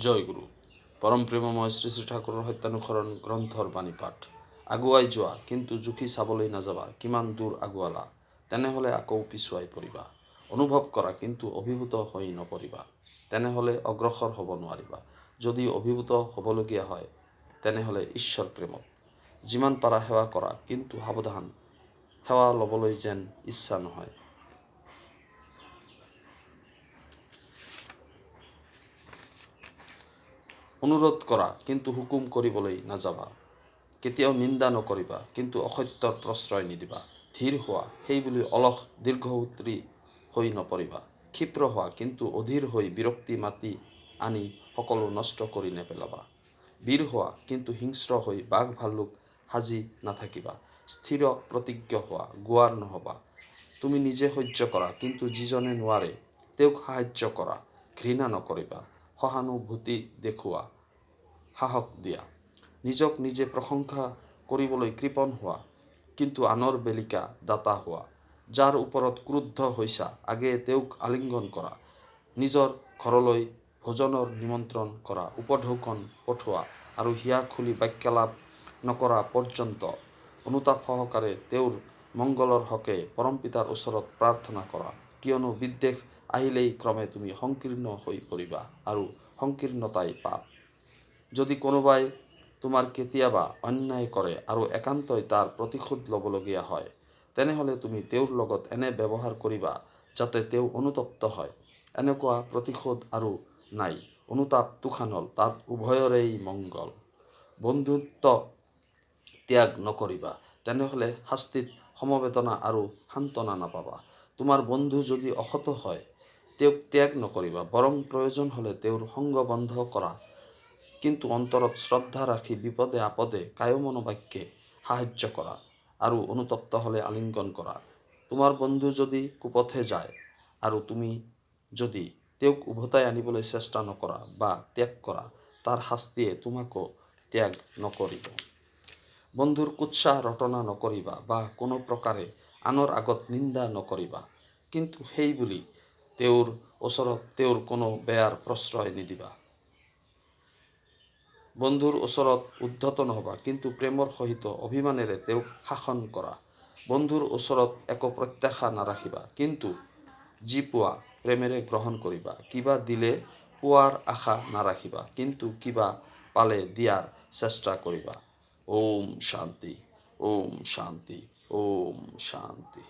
জয়গুৰু পৰম প্ৰেমময় শ্ৰী শ্ৰী ঠাকুৰৰ সত্যানুসৰণ গ্ৰন্থৰ বাণী পাঠ। আগুৱাই যোৱা কিন্তু জুখি চাবলৈ নাযাবা কিমান দূৰ আগুৱালা, তেনেহ'লে আকৌ পিছুৱাই পৰিবা। অনুভৱ কৰা কিন্তু অভিভূত হৈ নপৰিবা, তেনেহ'লে অগ্ৰসৰ হ'ব নোৱাৰিবা। যদি অভিভূত হ'বলগীয়া হয় তেনেহ'লে ঈশ্বৰ প্ৰেমত। যিমান পাৰা সেৱা কৰা, কিন্তু সাৱধান, সেৱা ল'বলৈ যেন ইচ্ছা নহয়। অনুৰোধ কৰা কিন্তু হুকুম কৰিবলৈ নাযাবা। কেতিয়াও নিন্দা নকৰিবা কিন্তু অসত্যৰ প্ৰশ্ৰয় নিদিবা। ধীৰ হোৱা সেইবুলি অলস দীৰ্ঘসূত্ৰী হৈ নপৰিবা। ক্ষিপ্ৰ হোৱা কিন্তু অধীৰ হৈ বিৰক্তি মাতি আনি সকলো নষ্ট কৰি নেপেলাবা। বীৰ হোৱা কিন্তু হিংস্ৰ হৈ বাঘ ভালুক সাজি নাথাকিবা। স্থিৰ প্ৰতিজ্ঞ হোৱা, গোৱাৰ নহবা। তুমি নিজে সহ্য কৰা কিন্তু যিজনে নোৱাৰে তেওঁক সাহায্য কৰা। ঘৃণা নকৰিবা, সহানুভূতি দেখুওৱা, সাহস দিয়া। নিজক নিজে প্ৰশংসা কৰিবলৈ কৃপণ হোৱা কিন্তু আনৰ বেলিকা দাতা হোৱা। যাৰ ওপৰত ক্ৰুদ্ধ হৈছা আগেয়ে তেওঁক আলিংগন কৰা। নিজৰ ঘৰলৈ ভোজনৰ নিমন্ত্ৰণ কৰা, উপঢৌকন পঠোৱা আৰু হিয়া খুলি বাক্যালাপ নকৰা পৰ্যন্ত অনুতাপ সহকাৰে তেওঁৰ মংগলৰ হকে পৰমপিতাৰ ওচৰত প্ৰাৰ্থনা কৰা। কিয়নো বিদ্বেষ আহিলেই ক্ৰমে তুমি সংকীৰ্ণ হৈ পৰিবা আৰু সংকীৰ্ণতাই পাপ। যদি কোনোবাই তোমাৰ কেতিয়াবা অন্যায় কৰে আৰু একান্তই তাৰ প্ৰতিশোধ ল'বলগীয়া হয়, তেনেহ'লে তুমি তেওঁৰ লগত এনে ব্যৱহাৰ কৰিবা যাতে তেওঁ অনুতপ্ত হয়। এনেকুৱা প্ৰতিশোধ আৰু নাই, অনুতাপ তুষানল, তাত উভয়ৰেই মংগল। বন্ধুত্ব ত্যাগ নকৰিবা, তেনেহ'লে শাস্তিত সমবেদনা আৰু সান্তনা নাপাবা। তোমাৰ বন্ধু যদি অসৎ হয় তেওঁক ত্যাগ নকৰিবা, বৰং প্ৰয়োজন হ'লে তেওঁৰ সংগ বন্ধ কৰা। কিন্তু অন্তৰত শ্ৰদ্ধা ৰাখি বিপদে আপদে কায়মনোবাক্যে সাহায্য কৰা আৰু অনুতপ্ত হ'লে আলিংগন কৰা। তোমাৰ বন্ধু যদি কুপথে যায় আৰু তুমি যদি তেওঁক উভতাই আনিবলৈ চেষ্টা নকৰা বা ত্যাগ কৰা, তাৰ শাস্তিয়ে তোমাকো ত্যাগ নকৰিব। বন্ধুৰ কুৎসা ৰটনা নকৰিবা বা কোনো প্ৰকাৰে আনৰ আগত নিন্দা নকৰিবা, কিন্তু সেই বুলি তেওঁৰ ওচৰত তেওঁৰ কোনো বেয়াৰ প্ৰশ্ৰয় নিদিবা। বন্ধুৰ ওচৰত উদ্ধত নহবা কিন্তু প্ৰেমৰ সহিত অভিমানেৰে তেওঁক শাসন কৰা। বন্ধুৰ ওচৰত একো প্ৰত্যাশা নাৰাখিবা, কিন্তু যি পোৱা প্ৰেমেৰে গ্ৰহণ কৰিবা। কিবা দিলে পোৱাৰ আশা নাৰাখিবা, কিন্তু কিবা পালে দিয়াৰ চেষ্টা কৰিবা। ওম শান্তি, ওম শান্তি, ওম শান্তি।